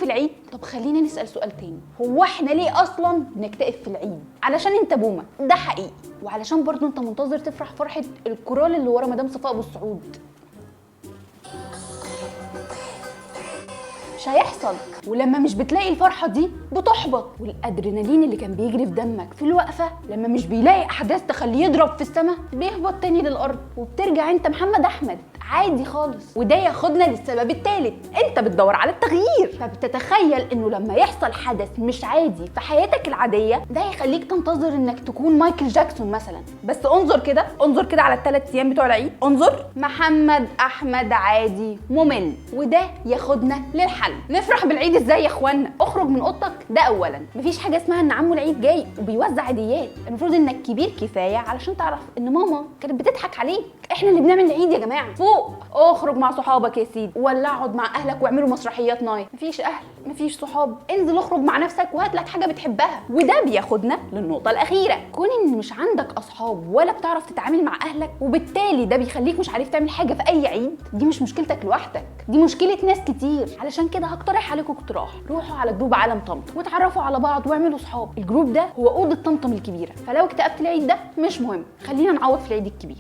في العيد؟ طب خلينا نسال سؤال تاني، هو احنا ليه اصلا بنكتئب في العيد؟ علشان انت بومه، ده حقيقي، وعلشان برضو انت منتظر تفرح فرحه الكورال اللي ورا مدام صفاء ابو السعود. مش هيحصل. ولما مش بتلاقي الفرحه دي بتحبط، والادرينالين اللي كان بيجري في دمك في الوقفه لما مش بيلاقي احداث تخليه يضرب في السماء بيهبط تاني للارض، وبترجع انت محمد احمد عادي خالص. وده ياخدنا للسبب الثالث، انت بتدور على التغيير، فبتتخيل انه لما يحصل حدث مش عادي في حياتك العاديه ده يخليك تنتظر انك تكون مايكل جاكسون مثلا. بس انظر كده على ال3 ايام بتوع العيد، انظر محمد احمد عادي ممل. وده ياخدنا للحل. نفرح بالعيد ازاي يا اخوانا؟ اخرج من اوضتك، ده اولا. مفيش حاجه اسمها ان عمو العيد جاي وبيوزع عيديات، المفروض انك كبير كفايه علشان تعرف ان ماما كانت بتضحك عليك. احنا اللي بنعمل العيد يا جماعه. فوق، اخرج مع صحابك يا سيدي، ولا اقعد مع اهلك واعملوا مسرحيات نايت. مفيش اهل، مفيش صحاب، انزل اخرج مع نفسك وهات لك حاجه بتحبها. وده بياخدنا للنقطه الاخيره، كون ان مش عندك اصحاب ولا بتعرف تتعامل مع اهلك، وبالتالي ده بيخليك مش عارف تعمل حاجه في اي عيد. دي مش مشكلتك لوحدك، دي مشكله ناس كتير. علشان كده هقترح عليكم اقتراح، روحوا على جروب عالم طمطم وتعرفوا على بعض واعملوا صحاب. الجروب ده هو اوضه طمطم الكبيره، فلو اكتئبت العيد ده مش مهم، خلينا نعوض في العيد الكبير.